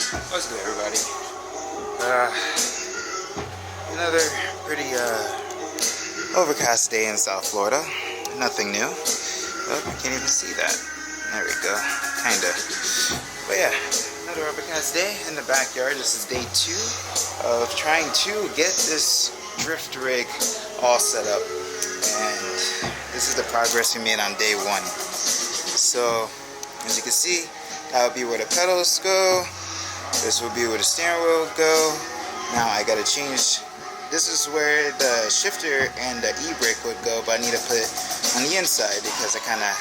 What's good, everybody? Another pretty overcast day in South Florida. Nothing new. Oh, I can't even see that. There we go. Kinda. But yeah, another overcast day in the backyard. This is day 2 of trying to get this drift rig all set up. And this is the progress we made on day 1. So, as you can see, that would be where the pedals go. This will be where the steering wheel will go. Now I gotta change. This is where the shifter and the e-brake would go, but I need to put it on the inside because I kind of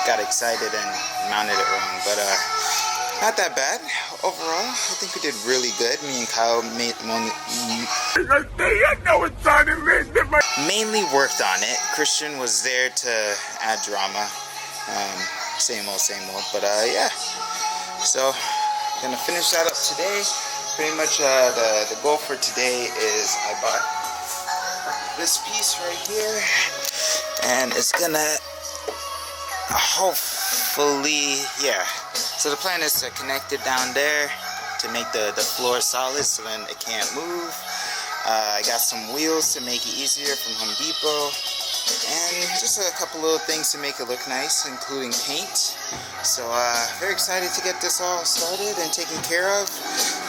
got excited and mounted it wrong. But not that bad overall. I think we did really good. Me and Kyle mainly worked on it. Christian was there to add drama. Same old, but yeah. So gonna finish that up today. Pretty much the goal for today is I bought this piece right here, and it's gonna hopefully, yeah. So the plan is to connect it down there to make the floor solid so then it can't move. I got some wheels to make it easier from Home Depot. And just a couple little things to make it look nice, including paint. So very excited to get this all started and taken care of.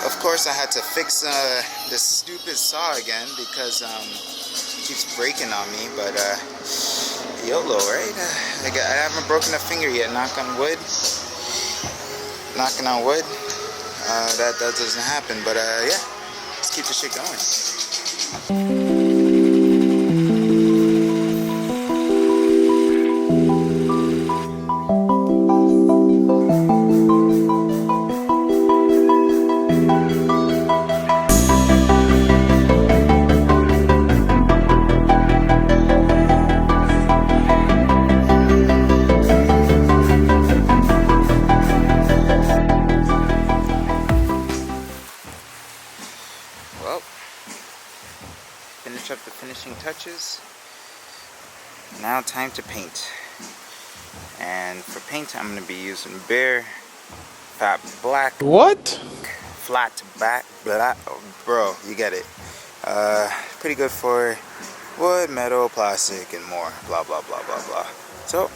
Of course, I had to fix this stupid saw again because it keeps breaking on me. But YOLO, right? I haven't broken a finger yet. Knock on wood. Knocking on wood. That doesn't happen. But yeah, let's keep this shit going. Well, finish up the finishing touches. Now time to paint. And for paint, I'm going to be using Bare Fat Black. What? Flat black, bro, you get it. Pretty good for wood, metal, plastic, and more. Blah, blah, blah, blah, blah. So,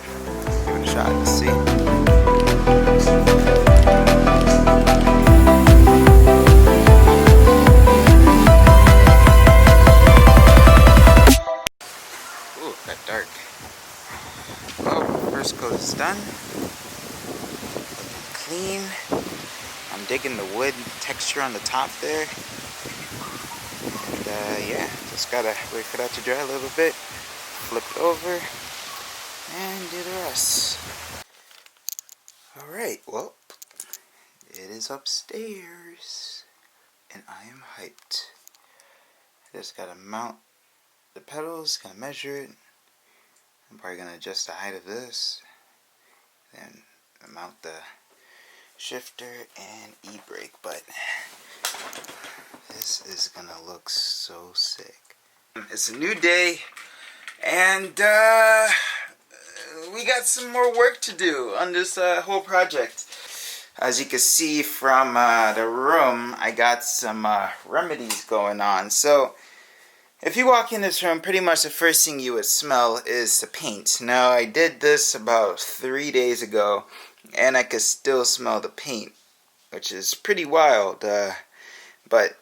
give it a shot. Let's see. Ooh, got dark. Well, first coat is done. Clean. I'm digging the wood texture on the top there. And yeah, just gotta wait for that to dry a little bit. Flip it over and do the rest. Alright, well, it is upstairs and I am hyped. Just gotta mount the pedals, gotta measure it. I'm probably gonna adjust the height of this, then mount the shifter and e-brake, but this is gonna look so sick. It's a new day and we got some more work to do on this whole project. As you can see from the room, I got some remedies going on. So if you walk in this room, pretty much the first thing you would smell is the paint. Now I did this about 3 days ago and I could still smell the paint, which is pretty wild. But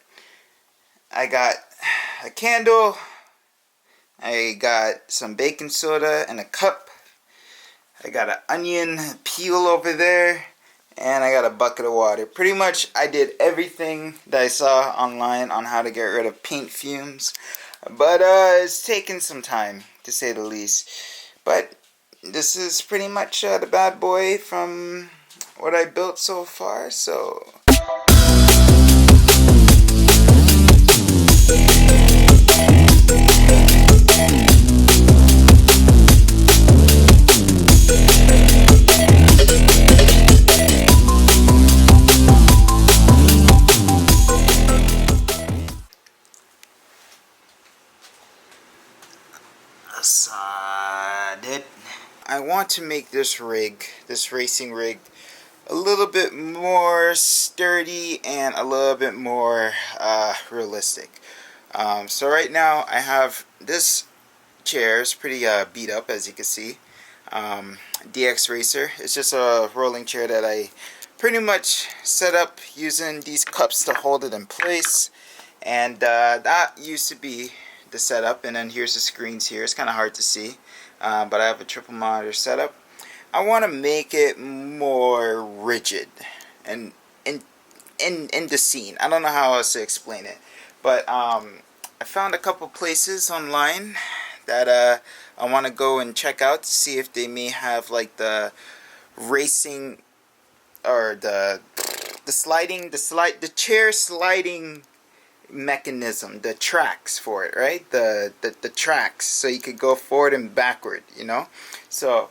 I got a candle, I got some baking soda in a cup, I got an onion peel over there, and I got a bucket of water. Pretty much I did everything that I saw online on how to get rid of paint fumes. But it's taken some time, to say the least. But this is pretty much the bad boy from what I built so far, so I want to make this rig, this racing rig, a little bit more sturdy and a little bit more realistic. So right now I have this chair. It's pretty beat up, as you can see. DX Racer. It's just a rolling chair that I pretty much set up using these cups to hold it in place. And that used to be the setup. And then here's the screens here. It's kind of hard to see, but I have a triple monitor setup. I want to make it more rigid and in the scene. I don't know how else to explain it, but I found a couple places online that I want to go and check out to see if they may have like the racing or the chair sliding mechanism, the tracks for it, right? The tracks, so you could go forward and backward, you know. So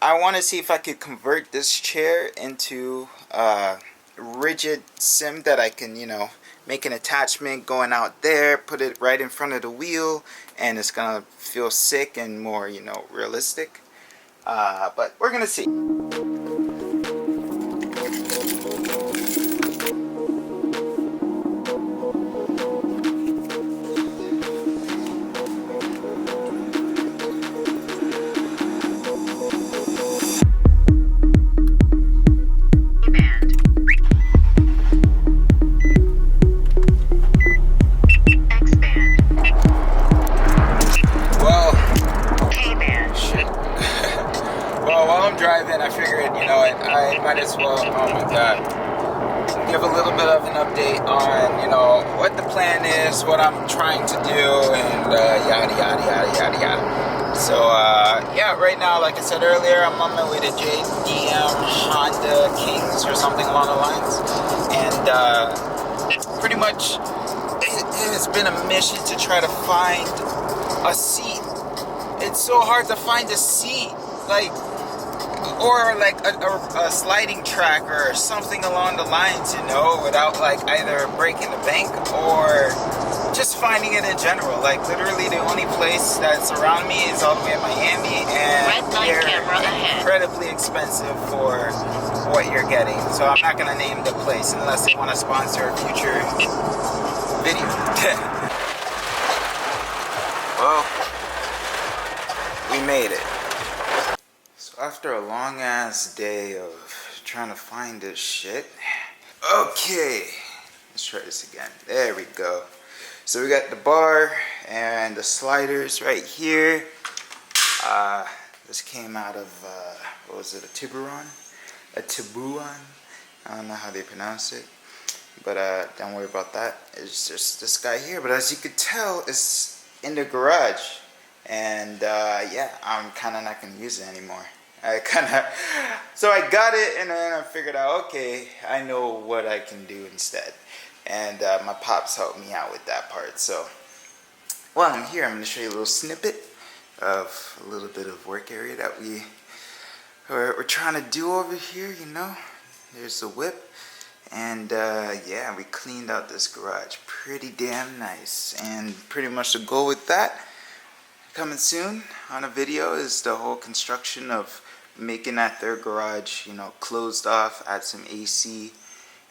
I want to see if I could convert this chair into a rigid sim that I can, you know, make an attachment going out there, put it right in front of the wheel, and it's gonna feel sick and more, you know, realistic. But we're gonna see. Driving, I figured, you know, I might as well, oh my god, give a little bit of an update on, you know, what the plan is, what I'm trying to do, and yada yada yada yada yada. So yeah, right now, like I said earlier, I'm on my way to JDM Honda Kings or something along the lines, and pretty much it has been a mission to try to find a seat. It's so hard to find a seat, like, or like a sliding track or something along the lines, you know, without like either breaking the bank or just finding it in general. Like literally the only place that's around me is all the way in Miami, and they're incredibly expensive for what you're getting. So I'm not gonna name the place unless they want to sponsor a future video. Well, we made it. After a long ass day of trying to find this shit. Okay, let's try this again. There we go. So we got the bar and the sliders right here. This came out of what was it, a Tiburon? A Tiburon? I don't know how they pronounce it, but don't worry about that. It's just this guy here. But as you could tell, it's in the garage, and yeah, I'm kind of not gonna use it anymore. So I got it, and then I figured out, okay, I know what I can do instead. And my pops helped me out with that part. So while I'm here, I'm going to show you a little snippet of a little bit of work area that we're trying to do over here, you know. There's the whip. And yeah, we cleaned out this garage pretty damn nice. And pretty much the goal with that, coming soon on a video, is the whole construction of making that third garage, you know, closed off, add some AC,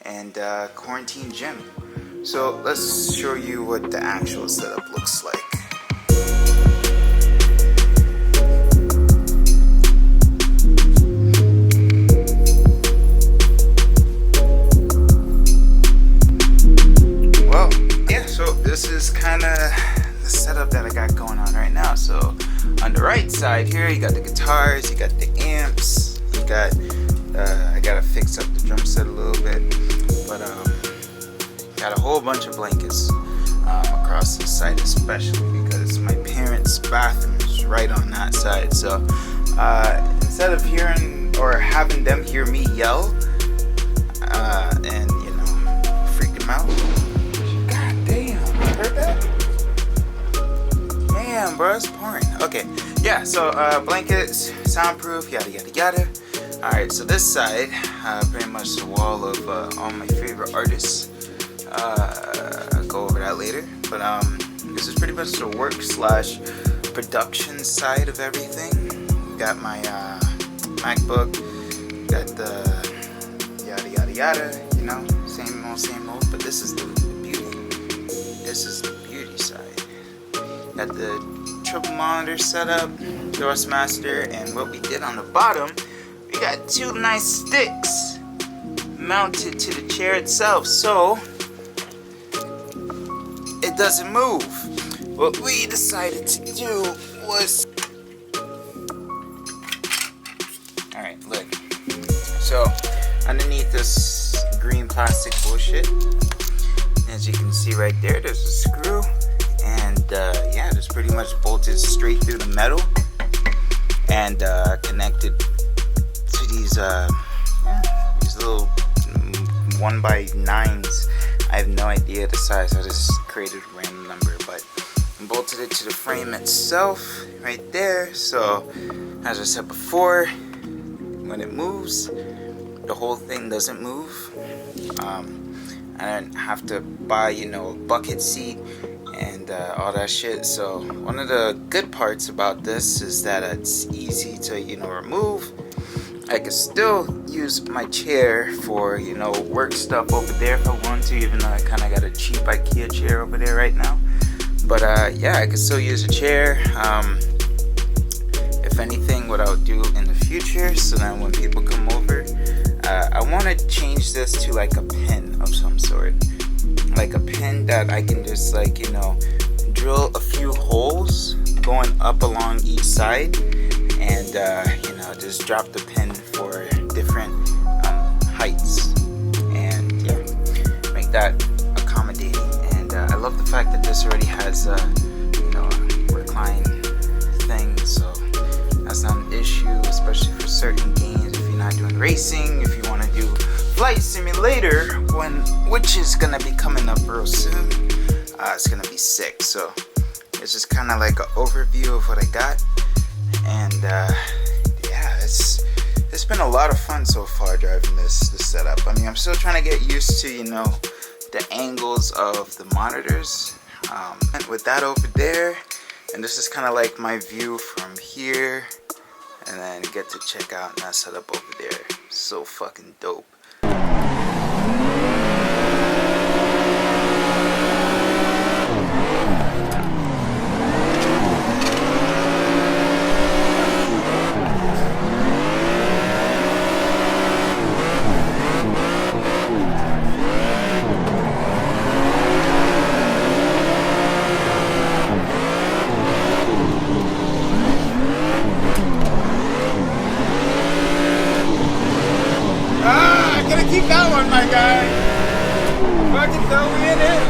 and quarantine gym. So let's show you what the actual setup looks like. Well, yeah, so this is kind of the setup that I got going on right now. So on the right side here, you got the guitars, you got the amps, you got, I gotta fix up the drum set a little bit, but got a whole bunch of blankets across the side, especially because my parents' bathroom is right on that side. So instead of hearing or having them hear me yell and, you know, freak them out, god damn, you heard that? Damn, bro, it's pouring. Okay, yeah, so blankets, soundproof, yada yada yada. Alright, so this side, pretty much the wall of all my favorite artists. I'll go over that later. But this is pretty much the work / production side of everything. Got my MacBook, got the yada yada, you know, same old, but this is the beauty. This is the beauty side. Got the triple monitor setup, Thrustmaster, and what we did on the bottom, we got two nice sticks mounted to the chair itself, so it doesn't move. What we decided to do was, alright, look. So, underneath this green plastic bullshit, as you can see right there, there's a screw. And yeah, just pretty much bolted straight through the metal. And connected to these, these little 1x9s. I have no idea the size, I just created a random number, but bolted it to the frame itself right there. So as I said before, when it moves, the whole thing doesn't move. I don't have to buy, you know, a bucket seat and all that shit. So one of the good parts about this is that it's easy to, you know, remove. I could still use my chair for, you know, work stuff over there if I want to, even though I kind of got a cheap IKEA chair over there right now. But yeah, I could still use a chair. If anything, what I'll do in the future, so then when people come over, I want to change this to like a pin of some sort. Like a pin that I can just, like, you know, drill a few holes going up along each side, and you know, just drop the pin for different heights, and yeah, make that accommodating. And I love the fact that this already has you know, a recline thing, so that's not an issue, especially for certain games. If you're not doing racing, if you want to do flight simulator, which is gonna be coming up real soon, it's gonna be sick. So it's just kind of like an overview of what I got, and yeah, it's been a lot of fun so far driving this setup. I mean, I'm still trying to get used to, you know, the angles of the monitors. And with that over there, and this is kind of like my view from here, and then get to check out that setup over there. So fucking dope. Keep that one, my guy. Fucking throw me in it.